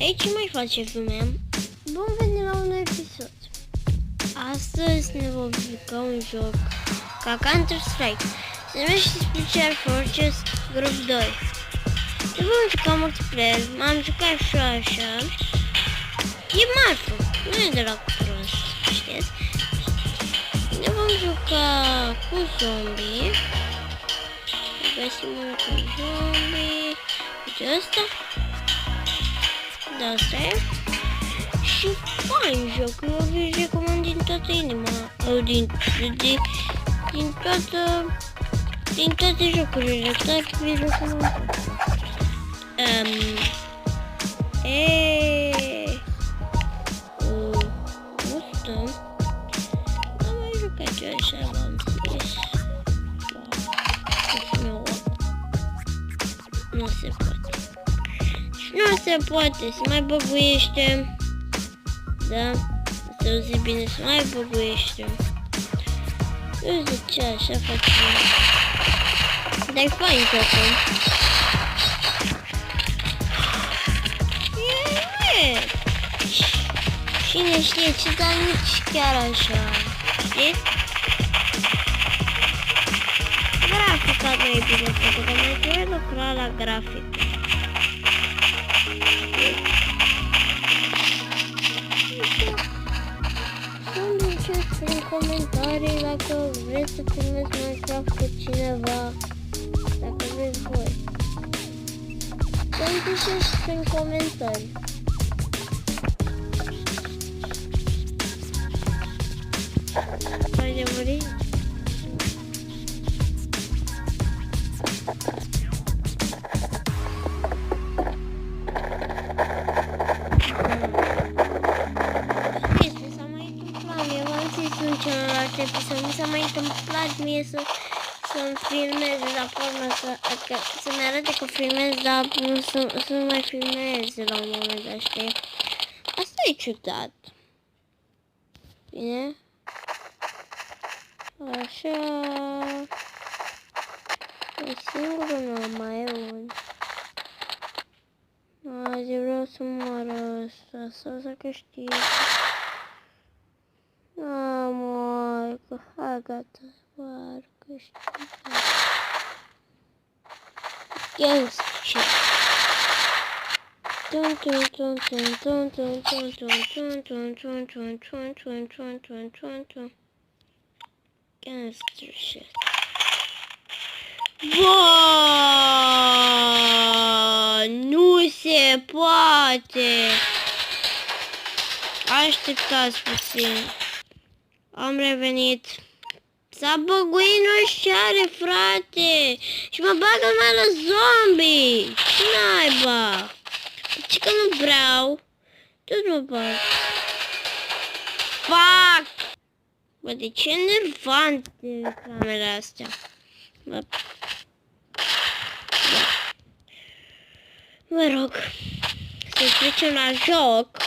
Hei, ce mai face lumea? Bun venit la un nou episod. Astăzi ne vom juca un joc ca Counter-Strike. Se numește Special Forces Group 2. Ne vom juca multiplayer, m-am jucat și așa. E marfă, nu e de la prost, știți? Ne vom juca cu zombie. Găsim unul cu zombie. Uite ăsta. Da, asta e. Și fain jocul, eu vi recomand din toată inima. Din toate jocurile, toate vi recomand. Nu stăm. Am mai jucat eu așa, v-am zis. Nu se poate. Nu se poate, se mai băguiește. Da? Să auzi bine, se mai băguiește. Nu știu ce așa facem. Dar e fain jocul. Cine știe ce, dar nici chiar așa. Știți? Grafica nu e bine făcută, că mai trebuie lucra la grafic. În comentarii dacă vreți să filmez Minecraft cu cineva, dacă vreți voi. Să-mi ziceți în comentarii. Mai de murit? Mi s-a mai întâmplat mie să-mi filmez la formă, să-mi arate că filmez, dar să nu mai filmez la un moment dat, știi? Asta e ciudat. Bine? Așa... E singurul, nu mai e un. Azi vreau să mor ăsta, sau să câștig. Hai, gata, parcă știu. Gangster. Gangster shit. Bă, nu se poate. Așteptați puțin. Am revenit. S-a băguit, nu știu ce are, frate. Și mă bagă numai la zombie. Ce naiba? Ce că nu vreau. Tot mă bag. Fuck! Bă, de ce enervant de camera astea? Bă. Mă rog. Să trecem la joc.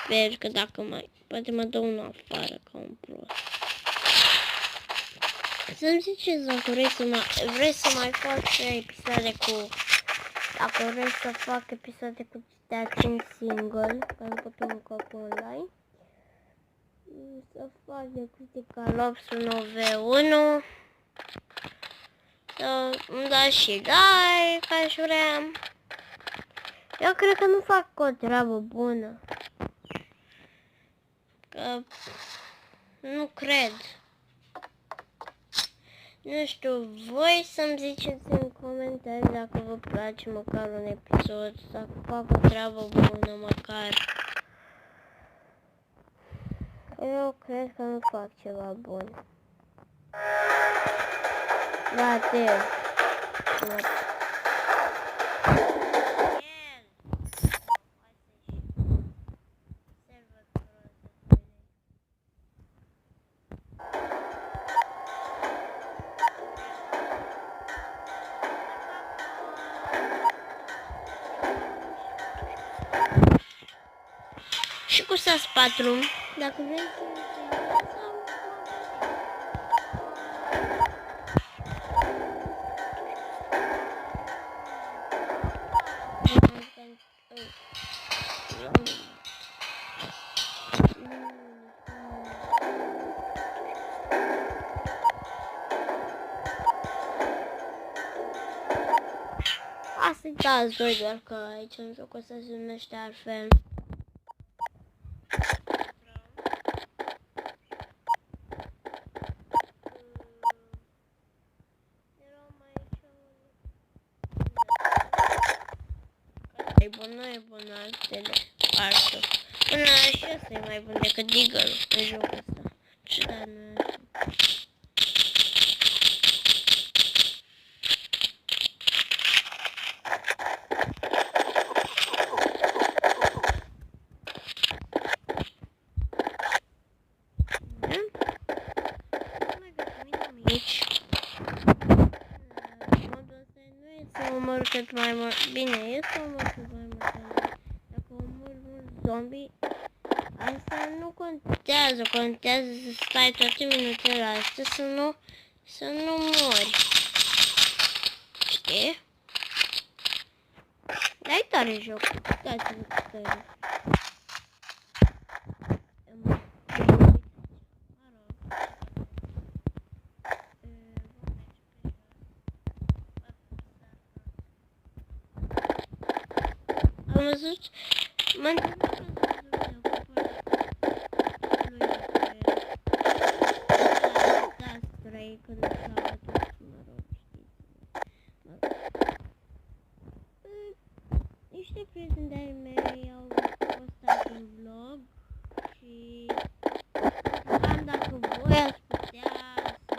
Sper că dacă mai... Poate mă dă una afară ca un prost. Să-mi ziceți dacă vreți să mai fac episoade cu... Dacă vreți să fac episoade cu Dating Single, pentru că nu joc online. Să fac de Critical Ops 1v1. Să îmi dați și like, aș vrea. Eu cred că nu fac o treabă bună. Că nu cred. Nu știu, voi să-mi ziceți în comentarii dacă vă place măcar un episod, dacă fac o treabă bună măcar. Eu cred că nu fac ceva bun. Da, te. Și cu SAS 4, dacă vreți să Asta e Task 2, doar că aici în jocul ăsta se numește altfel. E bun, nu e bun altele, altul. Până și ăsta e mai bun decât Deagle-ul în jocul ăsta. Ce da, nu e așa. Aici. Modul ăsta nu e să omor cât mai mult. Bine, e să omor cât mai mult. Dacă omor mulți zombie, asta nu contează. Contează să stai toate minutele astea, să nu mori. Știi? Dar-i tare jocul. Dați-vă tare. Am văzut, mă întâmplă că am văzut lui când s-a adus, mă rog, știți. Niște prieteni de-ai mei au postat un vlog și am dacă voi ați putea să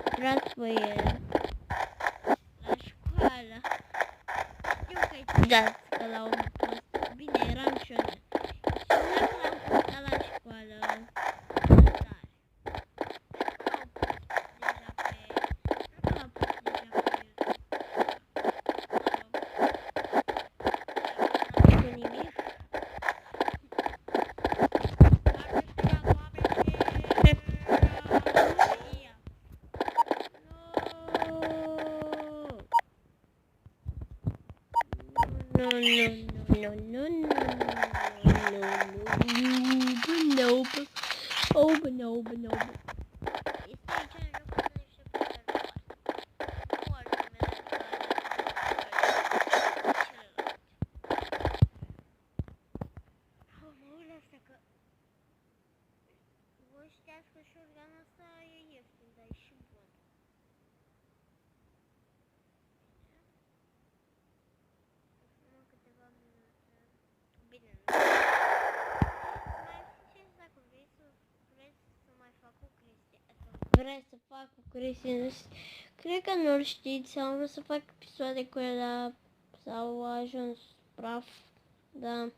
intrați pe el la școală. Știu că-i ciudat că l-au postat. Bine, eram și eu. Și dacă l-am postat la școală, tare. Cred că l-au pus deja pe YouTube. Nu cu nimic. Știați că șurganul ăsta e ieftin, dar e și bun. Numai câteva minute. Bine, nu. Mai ziceți dacă vreți să mai fac cu Cristi. Vreți să fac cu Cristi? Cred că nu-l știți. Am vrut să fac episoade cu el, dar s-au ajuns praf. Da.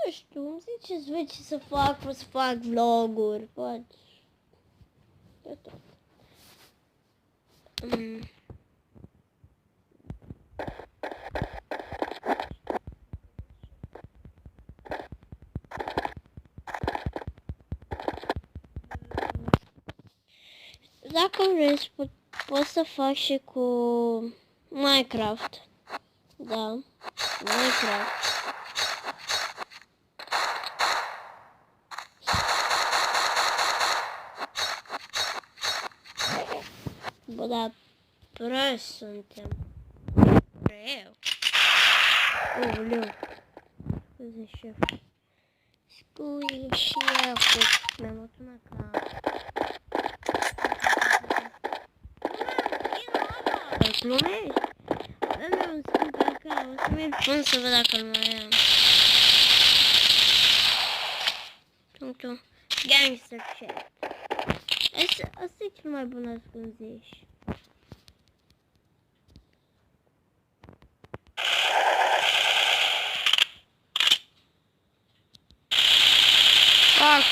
Nu știu, îmi ziceți voi ce să fac, pot să fac vloguri, pot de tot. Dacă vreți, pot să fac și cu Minecraft. Da, Minecraft. Bă, dar prost suntem. Rău. Uleu. Scuze, șef. Scuze, șef. Mi-am luat una ca... Glumești? Am un schimb pe acolo. O să merg până să văd dacă-l mai am. Punctul. Gangster chat. Asta e cel mai bun ascunziș. Fac!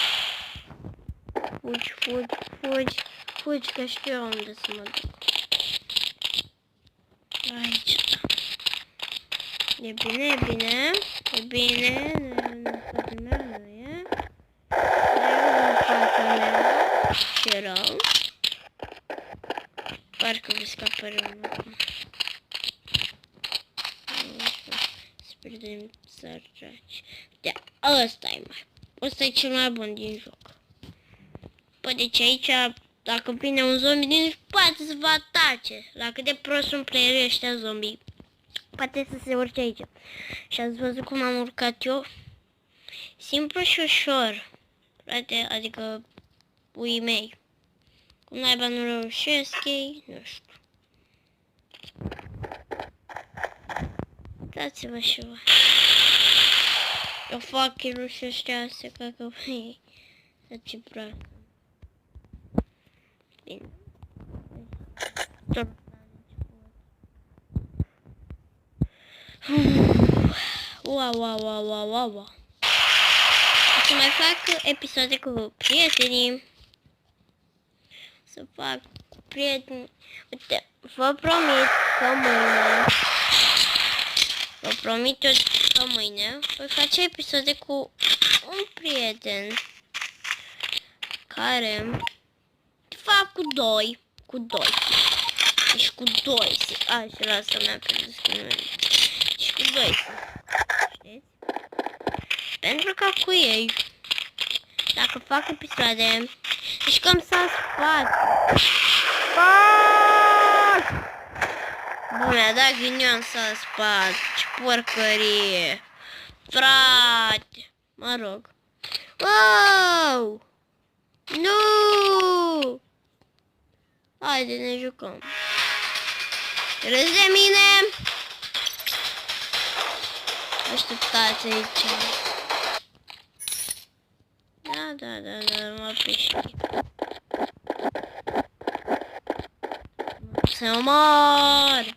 Fugi, că știu eu unde să mă duc. Aici. E bine, nu spatele meu, nu e. Dar în fața mea. Ce rău. Parcă vi scapă rău acum. pierdem săraci. Da, ăsta e mai. Ăsta e cel mai bun din joc. Păi deci aici, dacă vine un zombie din poate să vă atace. La cât de prost sunt playerii ăștia zombie. Poate să se urce aici. Și ați văzut cum am urcat eu? Simplu și ușor. Frate, adică puii mei. Cum naiba nu reușesc ei, nu știu. Dați-vă și voi. Eu fac kill și ăștia se cacă pe ei. Să-ți brac. Bine. Tot. Wow. O să mai fac episoade cu prietenii. Să fac cu prieteni. Uite, vă promit că mâine. Vă promit că mâine voi face episoade cu un prieten. Care... De fapt cu doi. Deci cu doi. A, și lasă mi-a pierdut numele. Deci cu doi. Știți? Pentru că cu ei, dacă fac episoade, deci cam s-a spart. Bă, mi-a dat ghinion s-a spart. Ce porcărie. Frate. Mă rog. Wow! Nu! Haide, ne jucăm. Râzi de mine? Așteptați aici. Da, mă piști. Se omor!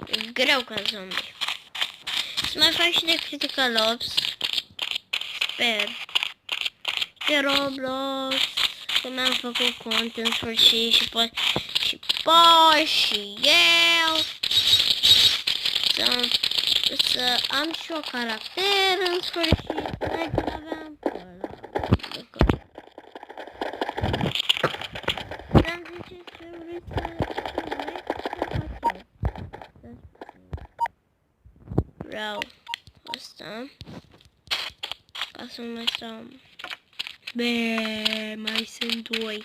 E greu ca zombie. Să mai fac și de Critical Ops. Sper. De Roblox. Că mi-am făcut cont în sfârșit și pot și eu. Să am și o caracter în sfârșit. Dacă aveam Dar zice ce vrei să fac. Vreau asta. Ca să nu mai stau. Bă, mai sunt doi.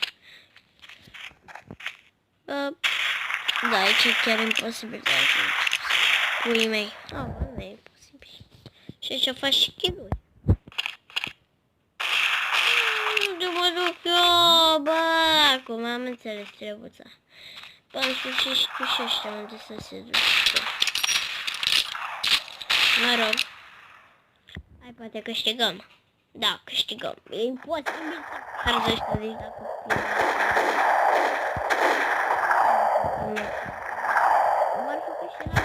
Da, aici e chiar imposibil de ajuns. Puii mei. Nu e posibil. Și aici faci și kill-uri. Unde mă duc eu? Bă, acum am înțeles trebuța. Bă, în sfârșit știu și ăștia unde să se ducă. Mă rog. Hai, poate câștigăm. Da, câștigăm. E imposibil să pierzi ăștia de aici dacă m-ar făcut și la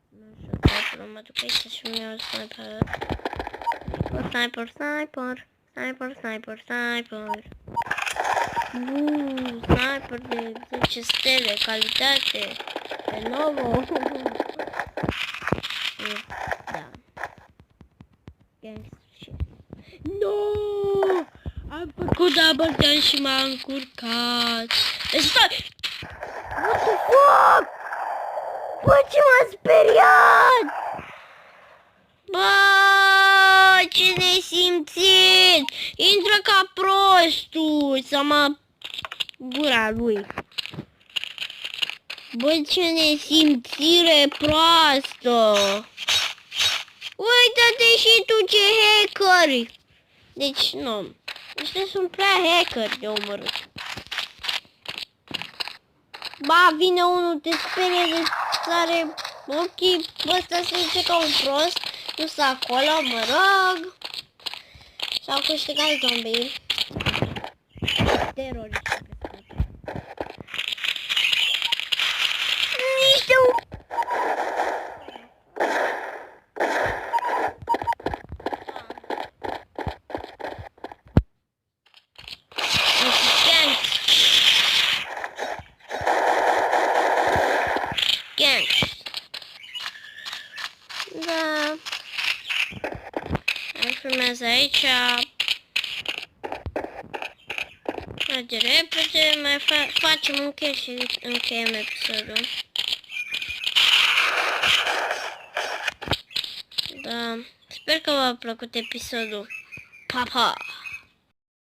nu știu, dacă mă duc aici și-mi iau sniper. Sniper. Sniper de 10 stele, calitate. De nouă. Da. Gangster shit. No! Am făcut double down și m-am încurcat. Stai! What the fuck? Bă, ce m-a speriat! Bă, ce nesimțit! Intră ca prostul! Să mă... gura lui. Bă, ce nesimțire proastă! Uită-te și tu ce hackeri! Deci, nu. Ăștia sunt prea hackeri de omorât. Ba, vine unul, te sperie de sare ochii, ăsta se duce ca un prost, nu s-a acolo, mă rog. Și-au câștigat zombie. Teroriști. Niște Da. Mai filmează aici. Merge repede, mai facem un kill și încheiem episodul. Da. Sper că v-a plăcut episodul. Pa, pa!